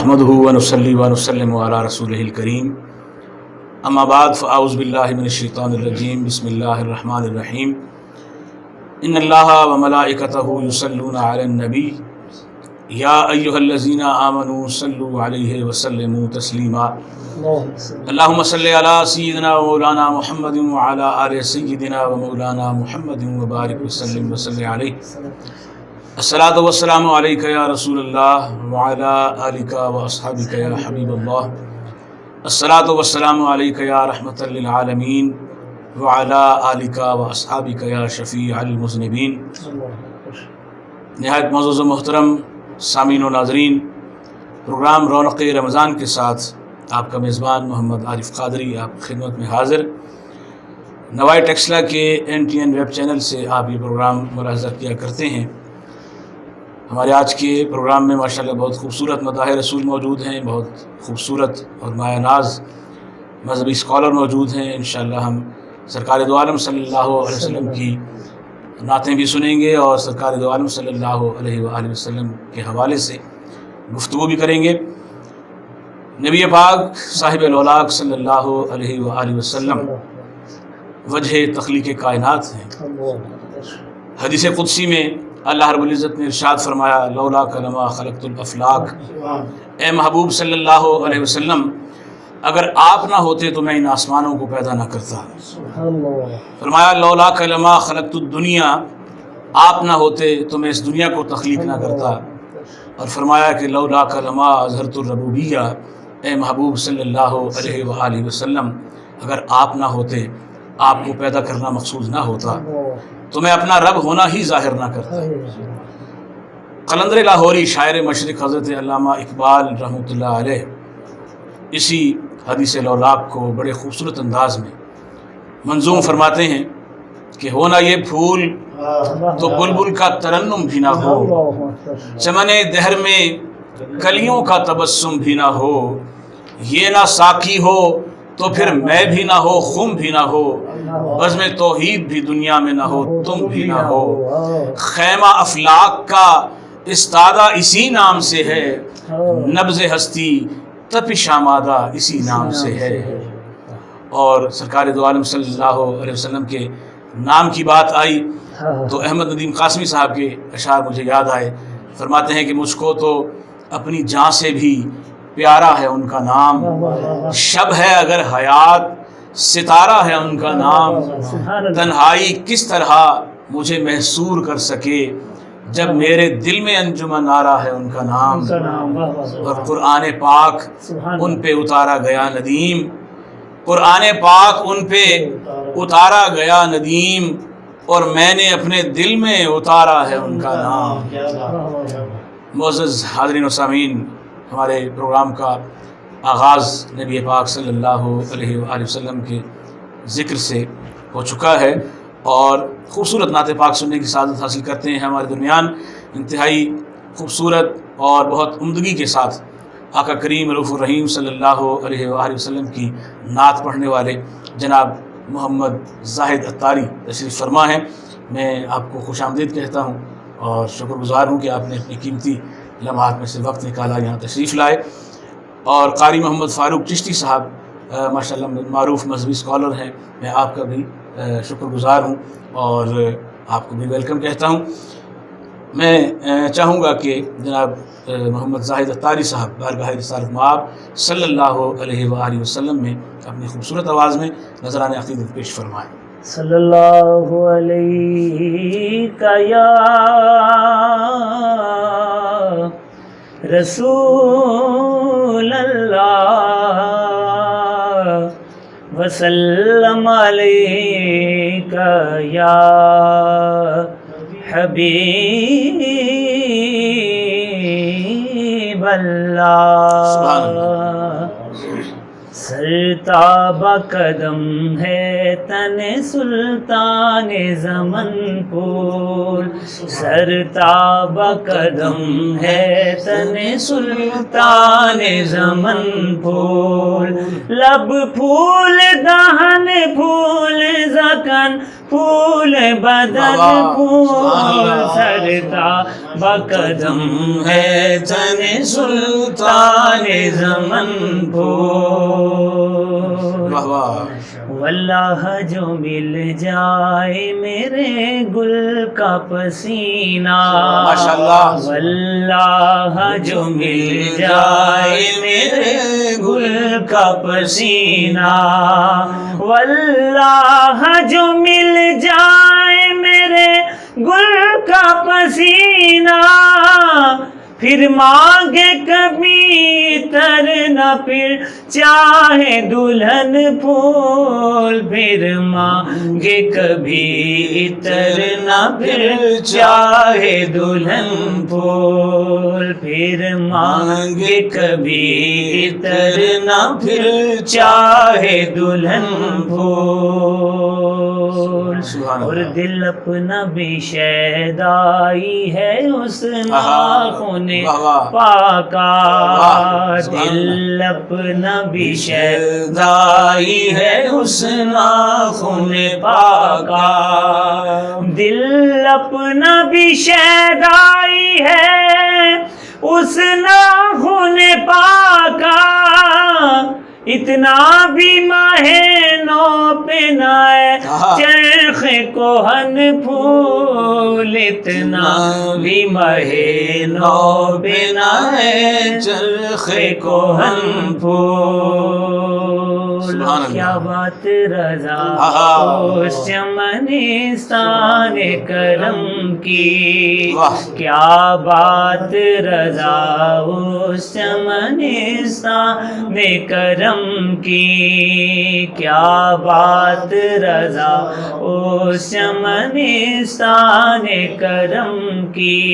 نحمده ونصلي ونسلم على رسوله الكريم اما بعد فاعوذ بالله من الشيطان الرجيم بسم الله الرحمن الرحيم ان الله وملائكته يصلون على النبي يا ايها الذين آمنوا صلوا عليه وسلموا تسليما اللهم صل على سيدنا ومولانا محمد وعلى آل سيدنا ومولانا محمد وبارك وسلم وصل عليه الصلاۃ والسلام علیک یا رسول اللہ وعلی آلک واصحابک یا حبیب اللہ الصلاۃ والسلام علیک یا رحمۃ للعالمین وعلی آلک واصحابک یا شفیع المذنبین۔ نہایت معزز و محترم سامعین و ناظرین، پروگرام رونق رمضان کے ساتھ آپ کا میزبان محمد عارف قادری آپ کی خدمت میں حاضر۔ نوائی ٹیکسلا کے NTN ویب چینل سے آپ یہ پروگرام ملاحظہ کیا کرتے ہیں۔ ہمارے آج کے پروگرام میں ماشاءاللہ بہت خوبصورت مداح رسول موجود ہیں، بہت خوبصورت اور مایہ ناز مذہبی اسکالر موجود ہیں۔ انشاءاللہ ہم سرکار دو عالم صلی اللہ علیہ وسلم کی نعتیں بھی سنیں گے اور سرکار دو عالم صلی اللہ علیہ وآلہ وسلم کے حوالے سے گفتگو بھی کریں گے۔ نبی پاک صاحب الاولاق صلی اللہ علیہ وآلہ وسلم وجہ تخلیق کائنات ہیں۔ حدیث قدسی میں اللہ رب العزت نے ارشاد فرمایا لولا لما خلقت الافلاق، اے محبوب صلی اللہ علیہ وسلم اگر آپ نہ ہوتے تو میں ان آسمانوں کو پیدا نہ کرتا۔ فرمایا لولا لما خلقت الدنیا، آپ نہ ہوتے تو میں اس دنیا کو تخلیق نہ کرتا۔ اور فرمایا کہ لولا لما اظہرت الربوبیہ، اے محبوب صلی اللہ علیہ وآلہ وسلم اگر آپ نہ ہوتے، آپ کو پیدا کرنا مقصود نہ ہوتا تو میں اپنا رب ہونا ہی ظاہر نہ کرتا۔ قلندر لاہوری شاعر مشرق حضرت علامہ اقبال رحمۃ اللہ علیہ اسی حدیث الاولاق کو بڑے خوبصورت انداز میں منظوم فرماتے ہیں کہ ہونا یہ پھول تو بلبل کا ترنم بھی نہ ہو، چمن دہر میں کلیوں کا تبسم بھی نہ ہو، یہ نہ ساقی ہو تو پھر میں بھی نہ ہو، خم بھی نہ ہو، بزم توحید بھی دنیا میں نہ ہو، تم بھی نہ ہو، خیمہ افلاق کا استادہ اسی نام سے ہے، نبض ہستی تپش آمادہ اسی نام سے ہے۔ اور سرکار دو عالم صلی اللہ علیہ وسلم کے نام کی بات آئی تو احمد ندیم قاسمی صاحب کے اشعار مجھے یاد آئے۔ فرماتے ہیں کہ مجھ کو تو اپنی جان سے بھی پیارا ہے ان کا نام، شب ہے اگر حیات ستارہ ہے ان کا نام، تنہائی کس طرح مجھے محصور کر سکے جب میرے دل میں انجمن آرا ہے ان کا نام۔ اور قرآن پاک ان پہ اتارا گیا ندیم، قرآن پاک ان پہ اتارا گیا ندیم، اور میں نے اپنے دل میں اتارا ہے ان کا نام۔ معزز حاضرین و سامعین، ہمارے پروگرام کا آغاز نبی پاک صلی اللہ علیہ وآلہ وسلم کے ذکر سے ہو چکا ہے اور خوبصورت نعت پاک سننے کی سعادت حاصل کرتے ہیں۔ ہمارے درمیان انتہائی خوبصورت اور بہت عمدگی کے ساتھ آقا کریم رؤوف الرحیم صلی اللہ علیہ وآلہ وسلم کی نعت پڑھنے والے جناب محمد زاہد عطاری تشریف فرما ہیں۔ میں آپ کو خوش آمدید کہتا ہوں اور شکر گزار ہوں کہ آپ نے اپنی قیمتی لمحات میں سے وقت نکالا، یہاں تشریف لائے۔ اور قاری محمد فاروق چشتی صاحب ماشاءاللہ معروف مذہبی اسکالر ہیں، میں آپ کا بھی شکر گزار ہوں اور آپ کو بھی ویلکم کہتا ہوں۔ میں چاہوں گا کہ جناب محمد زاہد عطاری صاحب بارگاہ رسالت مآب صلی اللہ علیہ وآلہ وسلم میں اپنی خوبصورت آواز میں نذرانِ عقیدت پیش فرمائیں۔ صلی اللہ علیہ یا رسول اللہ وسلم علیک یا حبیب اللہ۔ سرتاب قدم ہے تن سلطان زمن پور، سرتاب قدم ہے تن سلطان زمن پور، لب پھول دہن پھول زکن پھول بدن پھول سرتا بقدم ہے تن سلطان زمن پھول واہ واہ واللہ جو مل جائے میرے گل کا پسینہ ماشاءاللہ واللہ جو مل جائے میرے گل کا پسینہ واللہ جو مل جائے میرے گل کا پسینہ پھر مانگے کبھی تر نہ پھر چاہے دلہن پھول پھر مانگے کبھی تر نہ پھر چاہے دلہن پھول پھر مانگے کبھی تر نہ پھر چاہے دلہن پھول اور دل اپنا بھی شیدائی ہے اس ناخن پاکا دل اپنا بھی شیدائی ہے اس ناخن پاکا دل اپنا بھی شیدائی ہے اس ناخن پاکا اتنا بھی ماہ نو پہ نہ ہے چرخ کوہن پھول اتنا بھی ماہ نو پہ نہ ہے چرخ کوہن پھول کیا بات رضا اس چمنستان کرم کی کیا بات رضا اس چمنستان کرم کی کیا بات رضا اس چمنستان کرم کی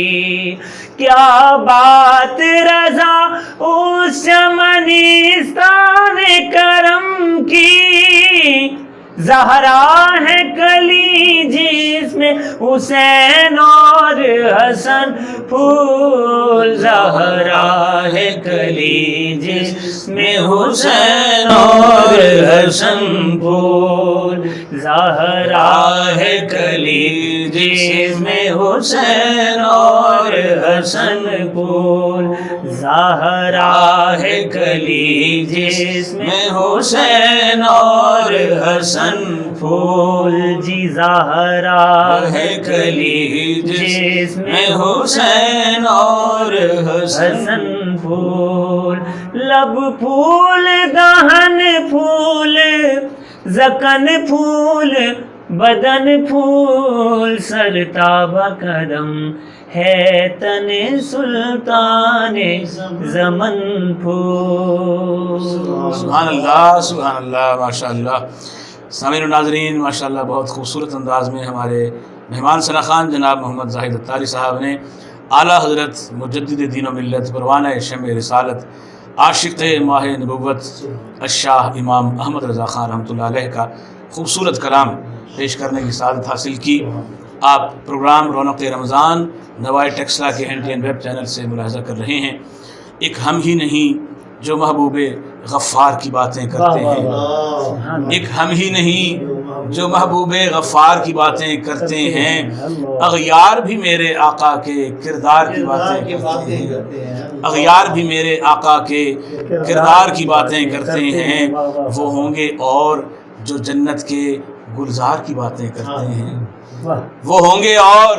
کیا بات رضا اس چمنستان کرم کی زہرا ہے کلی جس میں حسین اور حسن پھول زہرا ہے کلی جس میں حسین اور حسن پھول زہرا ہے کلی جس میں حسین اور حسن پھول زہرا ہے کلی جس میں حسین اور حسن پھول جی زہرا ہے کلی جس میں حسین اور حسن پھول لب پھول دہن پھول زکن پھول بدن پھول سرتاب قدم ہے تن سلطان زمن پھول سبحان اللہ ماشاء اللہ سامعین و ناظرین ماشاء اللہ بہت خوبصورت انداز میں ہمارے مہمان سراخان جناب محمد زاہد اتاری صاحب نے اعلیٰ حضرت مجدد دین و ملت پروانہ شمع رسالت عاشق ماہ نبوت الشاہ امام احمد رضا خان رحمۃ اللہ علیہ کا خوبصورت کلام پیش کرنے کی سعادت حاصل کی۔ آپ پروگرام رونق رمضان نوائے ٹیکسلا کے NTN ویب چینل سے ملاحظہ کر رہے ہیں۔ ایک ہم ہی نہیں جو محبوب غفار کی باتیں کرتے ہیں، ایک ہم ہی نہیں جو محبوب غفار کی باتیں کرتے ہیں، اغیار بھی میرے آقا کے کردار کی باتیں کرتے ہیں، اغیار بھی میرے آقا کے کردار کی باتیں کرتے ہیں، وہ ہوں گے اور جو جنت کے گلزار کی باتیں کرتے ہیں، وہ ہوں گے اور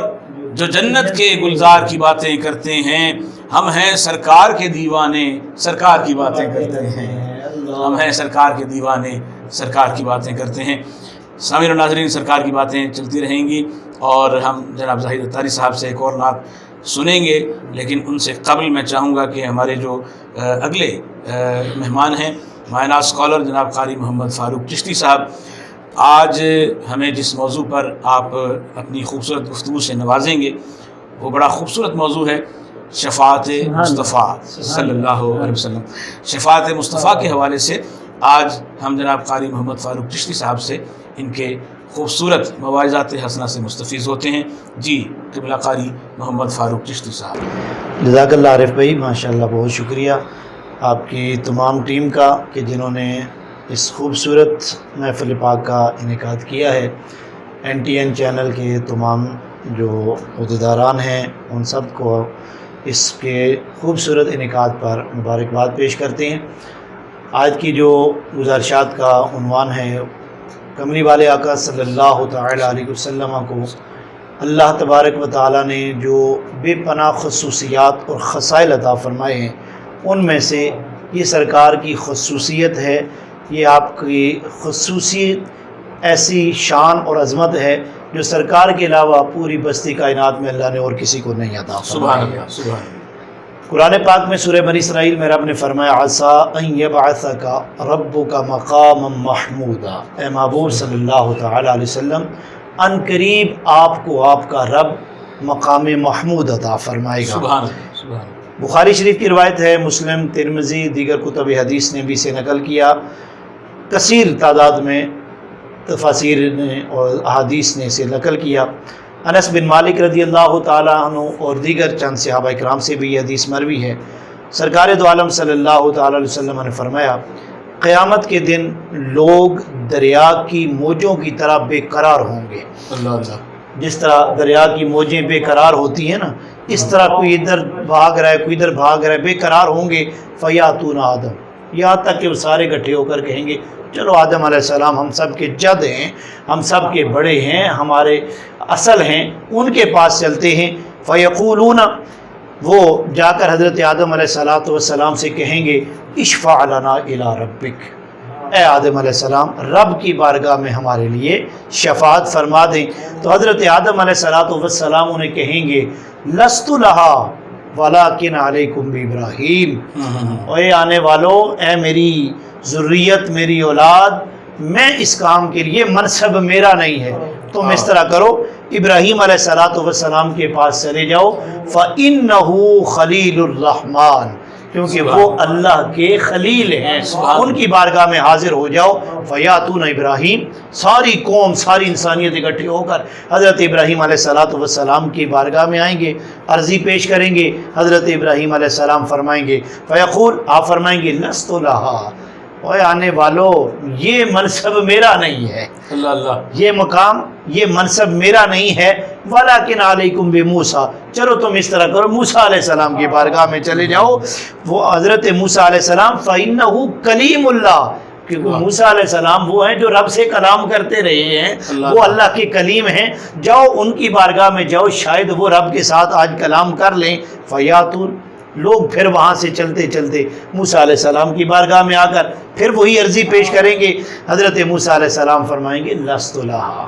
جو جنت کے گلزار کی باتیں کرتے ہیں۔ ہم ہیں سرکار کے دیوانے، سرکار کی باتیں کرتے ہیں، ہم ہیں سرکار کے دیوانے، سرکار کی باتیں کرتے ہیں۔ سامعین و ناظرین سرکار کی باتیں چلتی رہیں گی اور ہم جناب زاہد اتاری صاحب سے ایک اور نعت سنیں گے، لیکن ان سے قبل میں چاہوں گا کہ ہمارے جو اگلے مہمان ہیں مائنہ اسکالر جناب قاری محمد فاروق چشتی صاحب، آج ہمیں جس موضوع پر آپ اپنی خوبصورت گفتگو سے نوازیں گے وہ بڑا خوبصورت موضوع ہے، شفاعت مصطفیٰ صلی اللہ علیہ وسلم۔ شفاعت مصطفیٰ کے حوالے سے آج ہم جناب قاری محمد فاروق چشتی صاحب سے ان کے خوبصورت مواعظات حسنہ سے مستفیض ہوتے ہیں۔ جی قبلہ قاری محمد فاروق چشتی صاحب۔ جزاک اللہ عارف بھائی، ماشاء اللہ بہت شکریہ آپ کی تمام ٹیم کا کہ جنہوں نے اس خوبصورت محفل پاک کا انعقاد کیا ہے۔ NTN چینل کے تمام جو عہدیداران ہیں ان سب کو اس کے خوبصورت انعقاد پر مبارکباد پیش کرتے ہیں۔ آج کی جو گزارشات کا عنوان ہے، کملی والے آقا صلی اللہ تعالی علیہ وسلم کو اللہ تبارک و تعالیٰ نے جو بے پناہ خصوصیات اور خصائل عطا فرمائے ہیں، ان میں سے یہ سرکار کی خصوصیت ہے، یہ آپ کی خصوصیت ایسی شان اور عظمت ہے جو سرکار کے علاوہ پوری بستی کائنات میں اللہ نے اور کسی کو نہیں عطا فرمایا۔ سبحان اللہ، سبحان اللہ۔ قرآن پاک میں سورہ بنی اسرائیل میں رب نے فرمایا عسیٰ ان یبعثک ربک مقاما محمودا، اے محبوب صلی اللہ تعالی علیہ وسلم ان قریب آپ کو آپ کا رب مقام محمود عطا فرمائے گا۔ سبحان اللہ، سبحان اللہ۔ بخاری شریف کی روایت ہے، مسلم، ترمذی، دیگر کتب حدیث نے بھی اسے نقل کیا، کثیر تعداد میں تفاسیر نے اور احادیث نے اسے نقل کیا۔ انس بن مالک رضی اللہ تعالیٰ عنہ اور دیگر چند صحابہ کرام سے بھی یہ حدیث مروی ہے، سرکار دو عالم صلی اللہ تعالیٰ علیہ وسلم نے فرمایا قیامت کے دن لوگ دریا کی موجوں کی طرح بے قرار ہوں گے۔ اللہ اللہ۔ جس طرح دریا کی موجیں بے قرار ہوتی ہیں نا، اس طرح کوئی ادھر بھاگ رہا ہے، کوئی ادھر بھاگ رہا ہے، بے قرار ہوں گے۔ فیاتون آدم، یہاں تک کہ وہ سارے اکٹھے ہو کر کہیں گے چلو آدم علیہ السلام ہم سب کے جد ہیں، ہم سب کے بڑے ہیں، ہمارے اصل ہیں، ان کے پاس چلتے ہیں۔ فیقولون، وہ جا کر حضرت آدم علیہ السلام سے کہیں گے اشفع لنا الی ربک، اے آدم علیہ السلام رب کی بارگاہ میں ہمارے لیے شفاعت فرما دیں۔ تو حضرت آدم علیہ السلام انہیں کہیں گے لست لہا ولکن علیکم بابراہیم، اے آنے والوں، اے میری ذریت، میری اولاد، میں اس کام کے لیے منصب میرا نہیں ہے، تم اس طرح کرو، ابراہیم علیہ السلام کے پاس چلے جاؤ، فَإِنَّهُ خلیل الرحمن، کیونکہ وہ اللہ کے خلیل ہیں، ان کی بارگاہ میں حاضر ہو جاؤ۔ فیاتون ابراہیم، ساری قوم، ساری انسانیت اکٹھے ہو کر حضرت ابراہیم علیہ السلام کی بارگاہ میں آئیں گے، عرضی پیش کریں گے۔ حضرت ابراہیم علیہ السلام فرمائیں گے، فیقول، آپ فرمائیں گے لست لہا، اوے آنے والو یہ منصب میرا نہیں ہے، اللہ اللہ، یہ مقام، یہ منصب میرا نہیں ہے، ولیکن علیکم بموسیٰ، چلو تم اس طرح کرو، موسیٰ علیہ السلام کی بارگاہ میں چلے جاؤ۔ وہ حضرت موسیٰ علیہ السلام فَإِنَّهُ کلیم اللہ، کیونکہ موسیٰ علیہ السلام وہ ہیں جو رب سے کلام کرتے رہے ہیں، وہ اللہ کے کلیم ہیں، جاؤ ان کی بارگاہ میں جاؤ، شاید وہ رب کے ساتھ آج کلام کر لیں۔ فیاتون، لوگ پھر وہاں سے چلتے چلتے موسیٰ علیہ السلام کی بارگاہ میں آ کر پھر وہی عرضی پیش کریں گے۔ حضرت موسیٰ علیہ السلام فرمائیں گے لست لہا،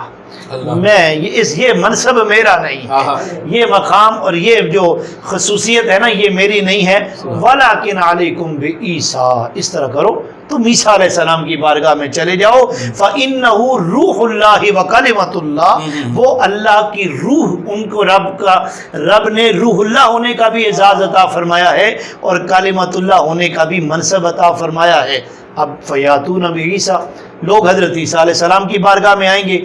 میں یہ منصب میرا نہیں ہے، یہ مقام اور یہ جو خصوصیت ہے نا یہ میری نہیں ہے، ولیکن علیکم بعیسیٰ، اس طرح کرو تم عیسیٰ علیہ السلام کی بارگاہ میں چلے جاؤ۔ فَإِنَّهُ روح اللہ وکلمۃ اللہ، وہ اللہ کی روح، ان کو رب نے روح اللہ ہونے کا بھی اعزاز عطا فرمایا ہے اور کلمۃ اللہ ہونے کا بھی منصب عطا فرمایا ہے۔ اب فیاتون بعیسیٰ، لوگ حضرت عیسیٰ علیہ السلام کی بارگاہ میں آئیں گے،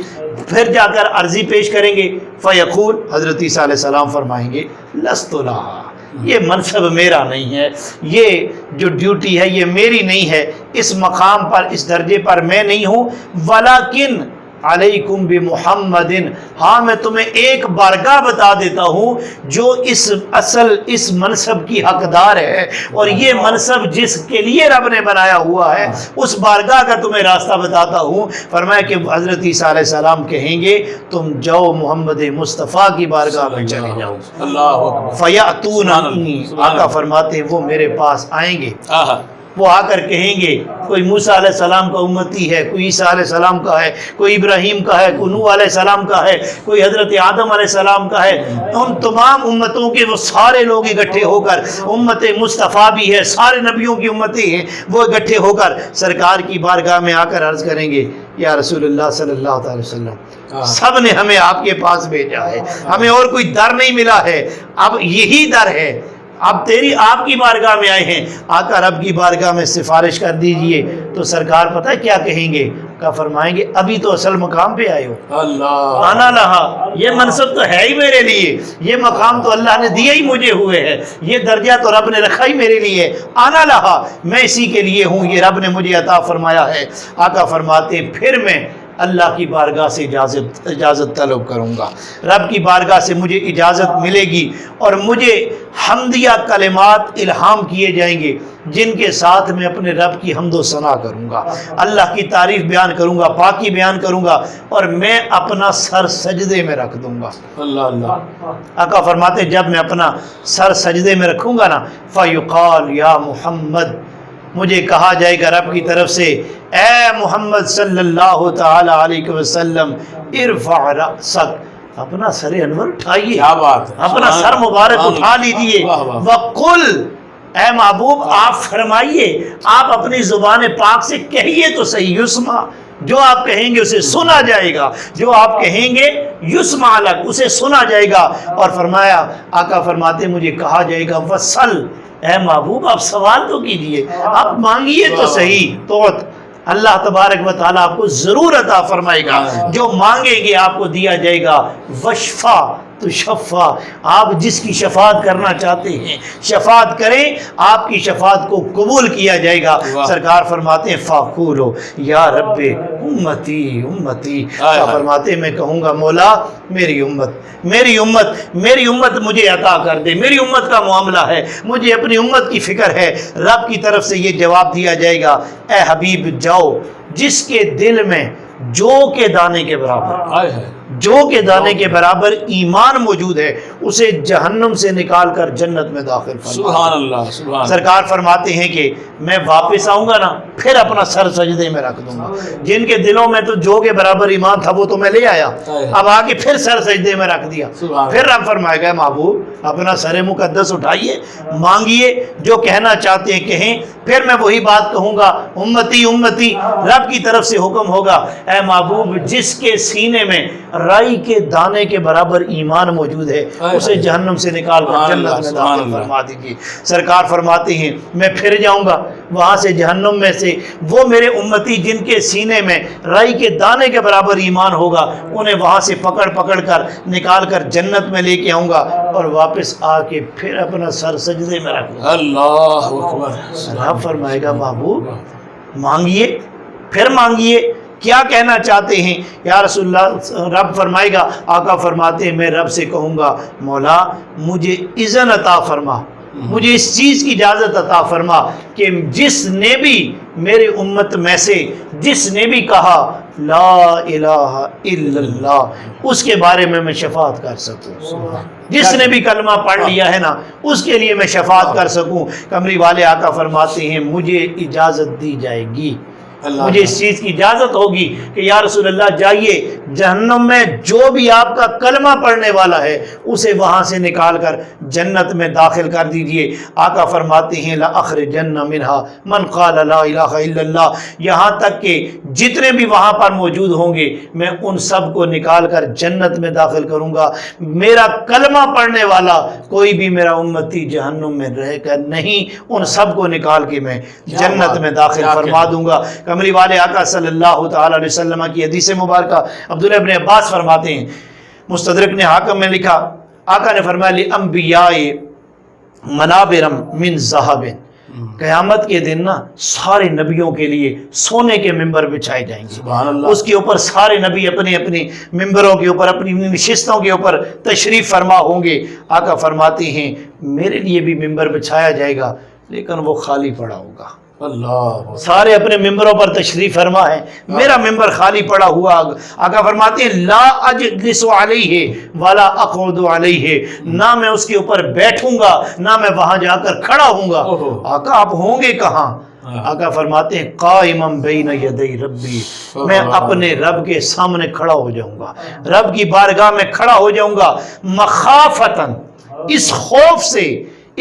پھر جا کر عرضی پیش کریں گے۔ فیقول، حضرت عیسیٰ علیہ السلام فرمائیں گے لست لہا، یہ منصب میرا نہیں ہے، یہ جو ڈیوٹی ہے یہ میری نہیں ہے، اس مقام پر، اس درجے پر میں نہیں ہوں، ولیکن علیکم بمحمد، ہاں میں تمہیں ایک بارگاہ بتا دیتا ہوں جو اس منصب کی حقدار ہے، اور یہ منصب جس کے لیے رب نے بنایا ہوا ہے اس بارگاہ کا تمہیں راستہ بتاتا ہوں۔ فرمایا کہ حضرت عیسیٰ علیہ السلام کہیں گے تم جاؤ محمد مصطفیٰ کی بارگاہ میں چلے جاؤ۔ اللہ اکبر۔ فیاتوننی، آقا فرماتے ہیں وہ میرے پاس آئیں گے، وہ آ کر کہیں گے کوئی موسیٰ علیہ السلام کا امتی ہے، کوئی عیسیٰ علیہ السلام کا ہے، کوئی ابراہیم کا ہے، کوئی نوح علیہ السلام کا ہے، کوئی حضرت آدم علیہ السلام کا ہے، ان تمام امتوں کے وہ سارے لوگ اکٹھے ہو کر، امت مصطفیٰ بھی ہے، سارے نبیوں کی امتیں ہیں، وہ اکٹھے ہو کر سرکار کی بارگاہ میں آ کر عرض کریں گے یا رسول اللہ صلی اللہ تعالی وسلم، سب نے ہمیں آپ کے پاس بھیجا ہے، ہمیں اور کوئی در نہیں ملا ہے، اب یہی در ہے، اب آپ کی بارگاہ میں آئے ہیں، آقا رب کی بارگاہ میں سفارش کر دیجئے۔ تو سرکار پتہ ہے کیا کہیں گے؟ کا فرمائیں گے ابھی تو اصل مقام پہ آئے ہو، اللہ، آنا لہا، یہ منصب تو ہے ہی میرے لیے، یہ مقام تو اللہ نے دیا ہی مجھے ہوئے ہے، یہ درجہ تو رب نے رکھا ہی میرے لیے، آنا لہا، میں اسی کے لیے ہوں، یہ رب نے مجھے عطا فرمایا ہے۔ آقا فرماتے پھر میں اللہ کی بارگاہ سے اجازت طلب کروں گا، رب کی بارگاہ سے مجھے اجازت ملے گی اور مجھے حمدیہ کلمات الہام کیے جائیں گے جن کے ساتھ میں اپنے رب کی حمد و ثنا کروں گا، اللہ کی تعریف بیان کروں گا، پاکی بیان کروں گا، اور میں اپنا سر سجدے میں رکھ دوں گا۔ اللہ اللہ، آقا فرماتے ہیں جب میں اپنا سر سجدے میں رکھوں گا نا، فَيُقَالُ یا محمد، مجھے کہا جائے گا رب کی طرف سے، اے محمد صلی اللہ تعالی علیہ وسلم، ارفع رأسک، اپنا سر انور اٹھائیے، کیا بات ہے، اپنا سر مبارک اٹھا لیجئے، واہ واہ۔ وَقُلْ، اے محبوب آپ فرمائیے، آپ اپنی زبان پاک سے کہیے تو صحیح، یسمع، جو آپ کہیں گے اسے سنا جائے گا، جو آپ کہیں گے یسمع لک، اسے سنا جائے گا۔ اور فرمایا، آقا فرماتے مجھے کہا جائے گا وصل، اے محبوب آپ سوال تو کیجئے، آپ مانگیے تو صحیح، تو اللہ تبارک و تعالیٰ آپ کو ضرور عطا فرمائے گا، جو مانگیں گے آپ کو دیا جائے گا۔ وشفا تو شفا، آپ جس کی شفاعت کرنا چاہتے ہیں شفاعت کریں، آپ کی شفاعت کو قبول کیا جائے گا۔ سرکار فرماتے ہیں فاقولو یا رب امتی امتی، فرماتے ہیں میں کہوں گا مولا میری امت، میری امت، میری امت مجھے عطا کر دے، میری امت کا معاملہ ہے، مجھے اپنی امت کی فکر ہے۔ رب کی طرف سے یہ جواب دیا جائے گا، اے حبیب جاؤ، جس کے دل میں جو کے دانے کے برابر، جو کے دانے کے برابر ایمان موجود ہے، اسے جہنم سے نکال کر جنت میں داخل فرما۔ سبحان اللہ، سبحان اللہ۔ سرکار فرماتے ہیں کہ میں واپس آؤں گا نا، پھر اپنا سر سجدے میں رکھ دوں گا۔ جن کے دلوں میں تو جو کے برابر ایمان تھا وہ تو میں لے آیا، اب آگے پھر سر سجدے میں رکھ دیا۔ پھر رب فرمائے گا محبوب اپنا سر مقدس اٹھائیے، مانگیے، جو کہنا چاہتے ہیں کہیں، پھر میں وہی بات کہوں گا، امتی امتی۔ رب کی طرف سے حکم ہوگا، اے محبوب جس کے سینے میں رائی کے دانے کے برابر ایمان موجود ہے، اسے جہنم سے نکال کر جنت میں داخل فرما دیجیے۔ سرکار فرماتے ہیں میں پھر جاؤں گا وہاں سے، جہنم میں سے وہ میرے امتی جن کے سینے میں رائی کے دانے کے برابر ایمان ہوگا، انہیں وہاں سے پکڑ پکڑ کر نکال کر جنت میں لے کے آؤں گا، اور واپس آ کے پھر اپنا سر سجدے میں رکھوں گا۔ اللہ اکبر۔ رب فرمائے گا محبوب مانگیے، پھر مانگیے، کیا کہنا چاہتے ہیں یا رسول اللہ؟ رب فرمائے گا، آقا فرماتے ہیں میں رب سے کہوں گا مولا مجھے اذن عطا فرما، مجھے اس چیز کی اجازت عطا فرما کہ جس نے بھی میری امت میں سے جس نے بھی کہا لا الہ الا اللہ، اس کے بارے میں شفاعت کر سکوں، جس نے بھی کلمہ پڑھ لیا ہے نا اس کے لیے میں شفاعت کر سکوں۔ کمری والے آقا فرماتے ہیں مجھے اجازت دی جائے گی، مجھے اس چیز کی اجازت ہوگی کہ یا رسول اللہ جائیے جہنم میں جو بھی آپ کا کلمہ پڑھنے والا ہے اسے وہاں سے نکال کر جنت میں داخل کر دیجئے۔ آقا فرماتے ہیں لَأَخْرِجَنَّ مِنْهَا مَنْ قَالَ لَا إِلَٰهَ إِلَّا اللَّهُ، یہاں تک کہ جتنے بھی وہاں پر موجود ہوں گے میں ان سب کو نکال کر جنت میں داخل کروں گا، میرا کلمہ پڑھنے والا کوئی بھی میرا امتی جہنم میں رہ کر نہیں، ان سب کو نکال کے میں جنت میں داخل فرما دوں گا۔ کمری والے آقا صلی اللہ تعالی علیہ وسلم کی حدیث مبارکہ عبداللہ ابن عباس فرماتے ہیں، مستدرک نے حاکم میں لکھا، آقا نے فرمایا لِأَنْبِيَاءِ مَنَابِرًا مِّن ذَهَبٍ، قیامت کے دن نا سارے نبیوں کے لیے سونے کے ممبر بچھائے جائیں گے، سبحان اللہ۔ اس کے اوپر سارے نبی اپنے اپنے ممبروں کے اوپر اپنی نشستوں کے اوپر تشریف فرما ہوں گے۔ آقا فرماتے ہیں میرے لیے بھی ممبر بچھایا جائے گا لیکن وہ خالی پڑا ہوگا، اللہ، سارے اپنے ممبروں پر تشریف فرما ہے، میرا ممبر خالی پڑا ہوا۔ آقا فرماتے ہیں لا اجلس علیہ ولا اقعد علیہ، نہ میں اس کے اوپر بیٹھوں گا نہ میں وہاں جا کر کھڑا ہوں گا۔ آقا آپ ہوں گے کہاں؟ آقا فرماتے ہیں قائما بین یدی ربی، میں اپنے رب کے سامنے کھڑا ہو جاؤں گا، رب کی بارگاہ میں کھڑا ہو جاؤں گا، مخافتاً، اس خوف سے،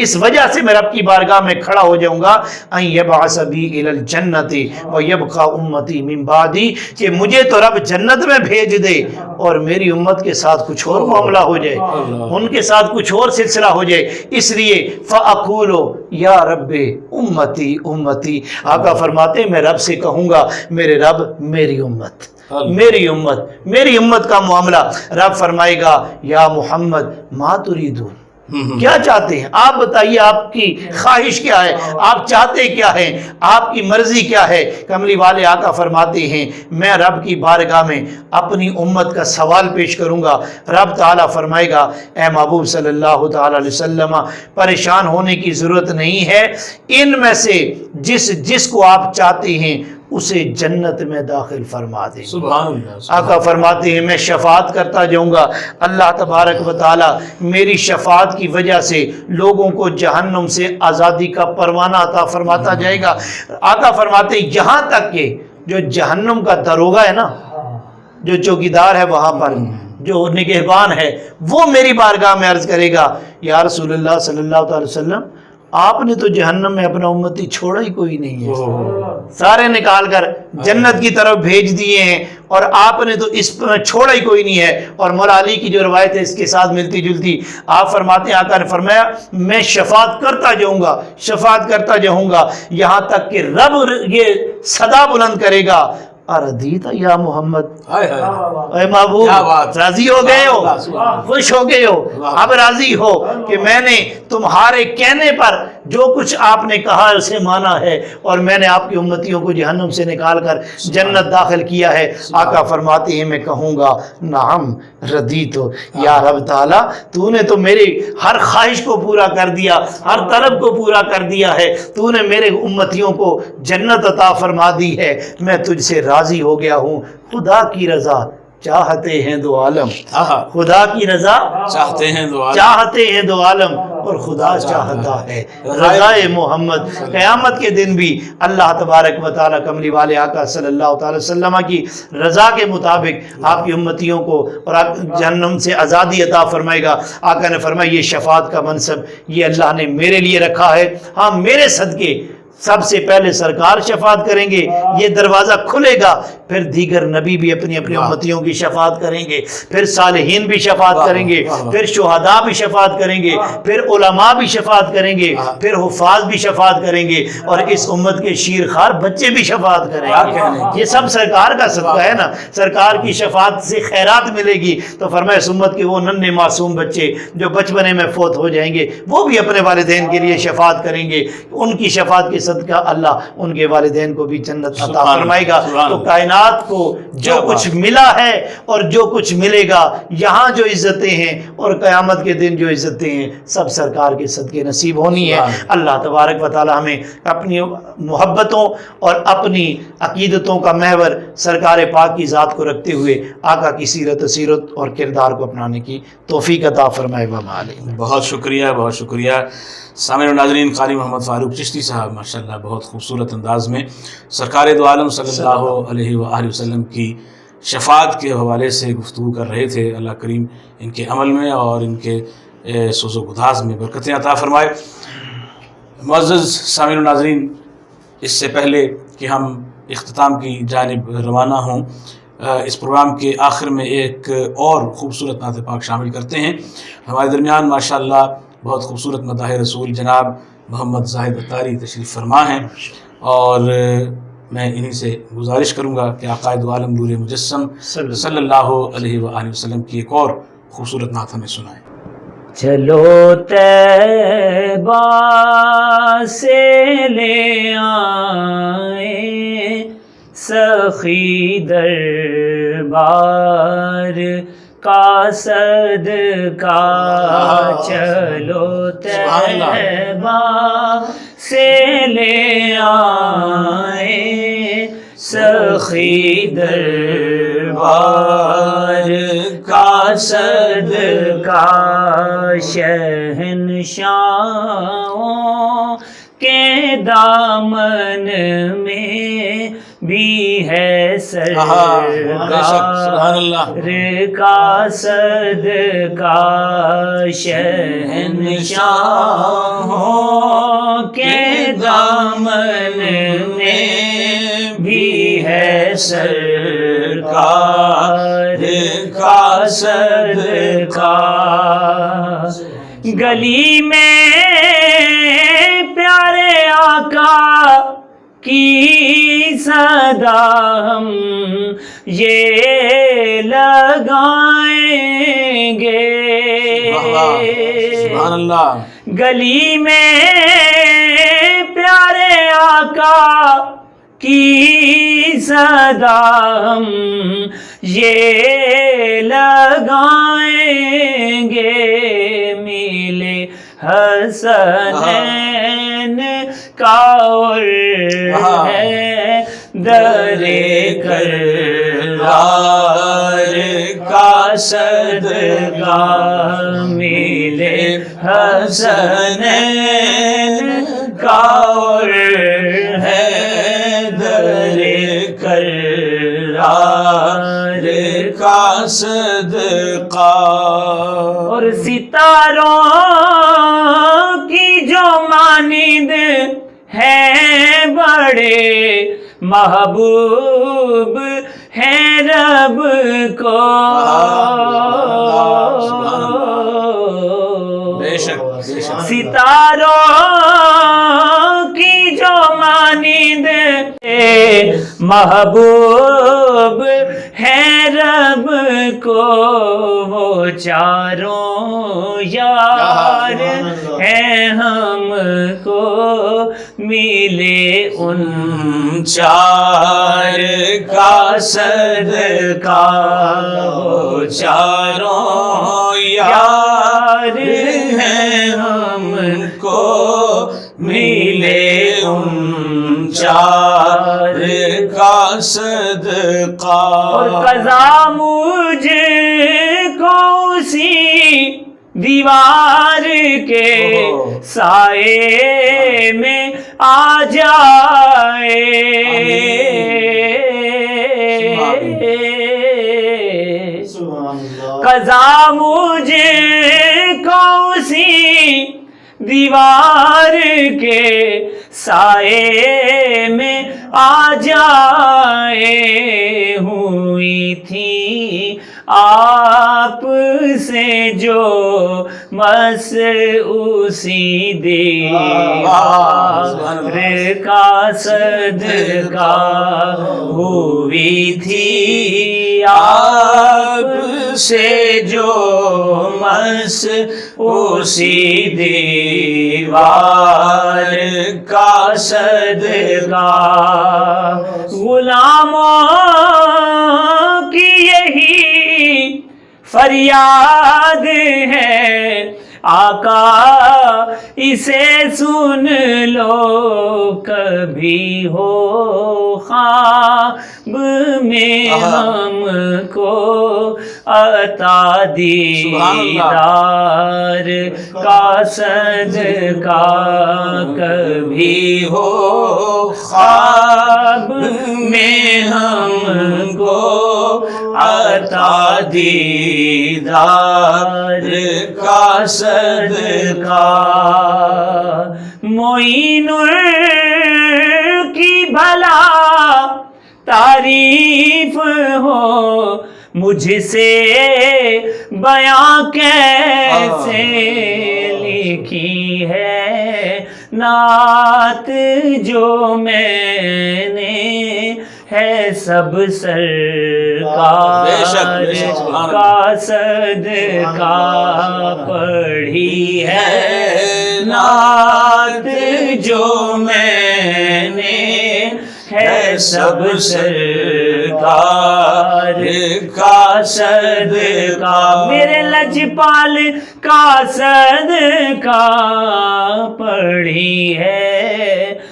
اس وجہ سے میں رب کی بارگاہ میں کھڑا ہو جاؤں گا، ان یبعث بی الی الجنت ویبقى امتی من بعدی، کہ مجھے تو رب جنت میں بھیج دے اور میری امت کے ساتھ کچھ اور معاملہ ہو جائے، ان کے ساتھ کچھ اور سلسلہ ہو جائے، اس لیے فاقول یا رب امتی امتی۔ آقا فرماتے ہیں میں رب سے کہوں گا میرے رب میری امت، میری امت، میری امت کا معاملہ۔ رب فرمائے گا یا محمد ما تریدون، کیا چاہتے ہیں آپ بتائیے، آپ کی خواہش کیا ہے، آپ چاہتے کیا ہیں، آپ کی مرضی کیا ہے؟ کملی والے آقا فرماتے ہیں میں رب کی بارگاہ میں اپنی امت کا سوال پیش کروں گا، رب تعالیٰ فرمائے گا اے محبوب صلی اللہ تعالیٰ علیہ وسلم پریشان ہونے کی ضرورت نہیں ہے، ان میں سے جس کو آپ چاہتے ہیں اسے جنت میں داخل فرما دیں۔ سبحان اللہ۔ آقا فرماتے ہیں میں شفاعت کرتا جاؤں گا، اللہ تبارک و تعالی میری شفاعت کی وجہ سے لوگوں کو جہنم سے آزادی کا پروانہ عطا فرماتا جائے گا۔ آقا فرماتے ہیں یہاں تک کہ جو جہنم کا داروغہ ہے نا، جو چوکیدار ہے وہاں پر، جو نگہبان ہے، وہ میری بارگاہ میں عرض کرے گا یا رسول اللہ صلی اللہ علیہ وسلم آپ نے تو جہنم میں اپنا امتی چھوڑا ہی کوئی نہیں ہے، سارے نکال کر جنت کی طرف بھیج دیے ہیں اور آپ نے تو اس پر چھوڑا ہی کوئی نہیں ہے۔ اور مولا علی کی جو روایت ہے اس کے ساتھ ملتی جلتی، آپ فرماتے ہیں آقا نے فرمایا میں شفاعت کرتا جاؤں گا، شفاعت کرتا جاؤں گا، یہاں تک کہ رب یہ صدا بلند کرے گا اردیتا یا محمد، اے محبوب راضی ہو گئے ہو، خوش ہو گئے ہو، اب راضی ہو کہ میں نے تمہارے کہنے پر جو کچھ آپ نے کہا اسے مانا ہے اور میں نے آپ کی امتیوں کو جہنم سے نکال کر جنت داخل کیا ہے۔ آقا فرماتے ہیں میں کہوں گا نعم ردیت یا رب تعالیٰ تو نے تو میری ہر خواہش کو پورا کر دیا، ہر طلب کو پورا کر دیا ہے، تو نے میرے امتیوں کو جنت عطا فرما دی ہے، میں تجھ سے راضی ہو گیا ہوں۔ خدا کی رضا چاہتے ہیں دو عالم، خدا کی رضا چاہتے ہیں دو عالم، چاہتے ہیں دو عالم اور خدا چاہتا ہے رضا محمد۔ قیامت کے دن بھی اللہ تبارک و تعالیٰ کملی والے آقا صلی اللہ تعالی وسلم کی رضا کے مطابق آپ کی امتیوں کو اور آپ جہنم سے آزادی عطا فرمائے گا۔ آقا نے فرمایا یہ شفاعت کا منصب یہ اللہ نے میرے لیے رکھا ہے، ہاں میرے صدقے سب سے پہلے سرکار شفاعت کریں گے، یہ دروازہ کھلے گا، پھر دیگر نبی بھی اپنی اپنی امتیوں کی شفاعت کریں گے، پھر صالحین بھی شفاعت کریں گے، پھر شہداء بھی شفاعت کریں گے، پھر علماء بھی شفاعت کریں گے، پھر حفاظ بھی شفاعت کریں گے، اور اس امت کے شیرخوار بچے بھی شفاعت کریں گے۔ یہ سب سرکار کا صدقہ ہے نا، سرکار کی شفاعت سے خیرات ملے گی۔ تو فرمایا اس امت کے وہ ننھے معصوم بچے جو بچپنے میں فوت ہو جائیں گے وہ بھی اپنے والدین کے لیے شفاعت کریں گے، ان کی شفاعت کے صدقہ اللہ ان کے والدین کو بھی جنت عطا فرمائے گا۔ تو کائنات کو جو کچھ ملا ہے اور جو کچھ ملے گا، یہاں جو عزتیں ہیں اور قیامت کے دن جو عزتیں ہیں، سب سرکار کے صدقے نصیب ہونی ہے۔ اللہ تبارک و تعالی ہمیں اپنی محبتوں اور اپنی عقیدتوں کا محور سرکار پاک کی ذات کو رکھتے ہوئے آقا کی سیرت و سیرت اور کردار کو اپنانے کی توفیق عطا فرمائے۔ بہت شکریہ، بہت شکریہ سامعین و ناظرین۔ قاری محمد فاروق چشتی صاحب ماشاءاللہ بہت خوبصورت انداز میں سرکار دو عالم صلی اللہ علیہ وآلہ وسلم کی شفاعت کے حوالے سے گفتگو کر رہے تھے۔ اللہ کریم ان کے عمل میں اور ان کے سوز و گداز میں برکتیں عطا فرمائے۔ معزز سامعین و ناظرین، اس سے پہلے کہ ہم اختتام کی جانب روانہ ہوں، اس پروگرام کے آخر میں ایک اور خوبصورت نعت پاک شامل کرتے ہیں۔ ہمارے درمیان ماشاءاللہ بہت خوبصورت مداح رسول جناب محمد زاہد اتاری تشریف فرما ہیں، اور میں انہی سے گزارش کروں گا کہ آقائد عالم نور مجسم صلی اللہ علیہ وآلہ وسلم کی ایک اور خوبصورت نعت ہمیں سنائیں۔ چلو طیبہ سے لے آئیں سخی دربار کا صدقہ، چلو طیبہ سے لے آئیں سخی دربار کا صدقہ، شہنشاہوں کے دامن میں بھی ہے سرکار کا صدقہ، شہنشاہوں کے دامن میں بھی ہے سرکار کا صدقہ۔ گلی میں پیارے آقا کی صدا ہم یہ لگائیں گے سبحان اللہ. گلی میں پیارے آقا کی صدا ہم یہ لگائیں گے، ملے حسنین کا اور ہے در کرار کا صدقہ، ملے حسنین کا اور ہے در کرار کا صدقہ. اور ستاروں کی جو مانند ہے بڑے محبوب ہے رب کو. بے شک ستاروں کی جو مانند محبوب ہے رب کو، وہ چاروں یار ہیں ہم کو، ملے ان چار کا صدقہ. وہ چاروں یار ہیں ہم کو، ملے ان چار کا صدقہ. اور قضا مجھ کو اسی دیوار کے سائے میں آ جائے، قضا مجھ کو اسی دیوار کے سائے میں آ جائے. ہوئی تھی آپ سے جو مس اسی دیوار کا صدقہ، ہوئی تھی آپ سے جو مس اسی دیوار کا صدقہ. غلاموں کی یہی فریاد ہے، آقا اسے سن لو، کبھی ہو خواب میں ہم کو عطا دیدار کا صدقہ، کبھی ہو خواب میں ہم کو عطا دیدار کا صدقہ. معین کی بھلا تعریف ہو، مجھ سے بیاں کیسے لکھی ہے نعت جو میں نے ہے سب سرکار کا صدقہ پڑھی ہے نعت جو میں نے ہے سب سرکار کا صدقہ میرے لجپال کا صدقہ پڑھی ہے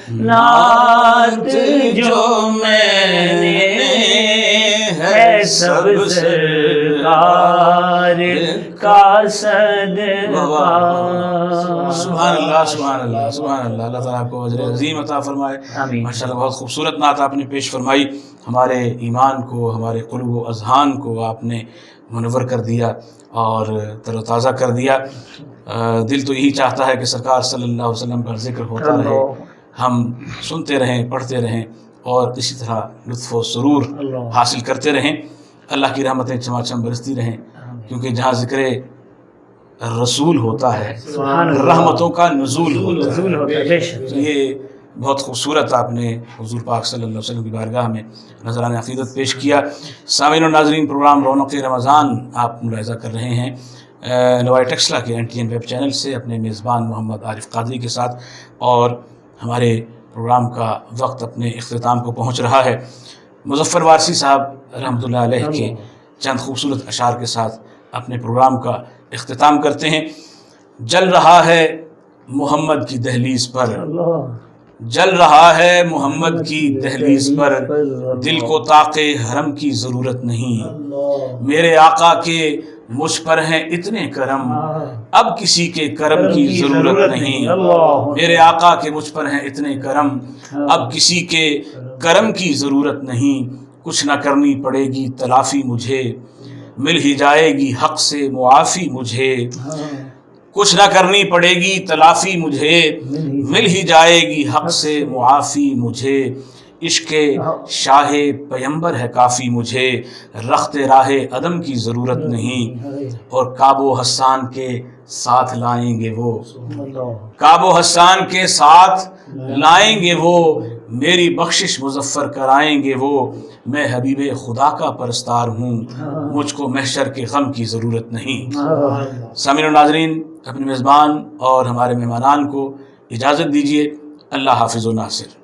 نعت جو میں نے ہے سب سرکار کا صدقہ. سبحان اللہ سبحان اللہ سبحان اللہ. اللہ تعالیٰ آپ کو اجر عظیم عطا فرمائے. ماشاءاللہ بہت خوبصورت نعت آپ نے پیش فرمائی. ہمارے ایمان کو ہمارے قلوب و اذہان کو آپ نے منور کر دیا اور تر و تازہ کر دیا. دل تو یہی چاہتا ہے کہ سرکار صلی اللہ علیہ وسلم کا ذکر ہوتا رہے, ہم سنتے رہیں, پڑھتے رہیں اور اسی طرح لطف و سرور حاصل کرتے رہیں. اللہ کی رحمتیں چماچم برستی رہیں, کیونکہ جہاں ذکر رسول ہوتا ہے رحمتوں کا نزول ہوتا ہے. یہ بہت خوبصورت آپ نے حضور پاک صلی اللہ علیہ وسلم کی بارگاہ میں نذرانِ عقیدت پیش کیا۔ سامعین و ناظرین، پروگرام رونق رمضان آپ ملاحظہ کر رہے ہیں نوائی ٹیکسلا کے NTN ویب چینل سے اپنے میزبان محمد عارف قادری کے ساتھ، اور ہمارے پروگرام کا وقت اپنے اختتام کو پہنچ رہا ہے۔ مظفر وارثی صاحب رحمۃ اللہ علیہ کے چند خوبصورت اشعار کے ساتھ اپنے پروگرام کا اختتام کرتے ہیں۔ جل رہا ہے محمد کی دہلیز پر، جل رہا ہے محمد کی دہلیز پر، دل کو طاق حرم کی ضرورت نہیں، میرے آقا کے مجھ پر ہیں اتنے کرم، اب کسی کے کرم کی ضرورت نہیں، میرے آقا کے مجھ پر ہیں اتنے کرم، اب کسی کے کرم کی ضرورت نہیں، کچھ نہ کرنی پڑے گی تلافی مجھے، مل ہی جائے گی حق سے معافی مجھے، کچھ نہ کرنی پڑے گی تلافی مجھے، مل ہی جائے گی حق سے معافی مجھے، عشق شاہ پیمبر ہے کافی مجھے، رخت راہ عدم کی ضرورت نہیں، اور کعب و حسان کے ساتھ لائیں گے وہ، کعب و حسان کے ساتھ لائیں گے وہ، میری بخشش مظفر کرائیں گے وہ، میں حبیب خدا کا پرستار ہوں، مجھ کو محشر کے غم کی ضرورت نہیں۔ سامعین و ناظرین، اپنے میزبان اور ہمارے مہمانان کو اجازت دیجیے۔ اللہ حافظ و ناصر۔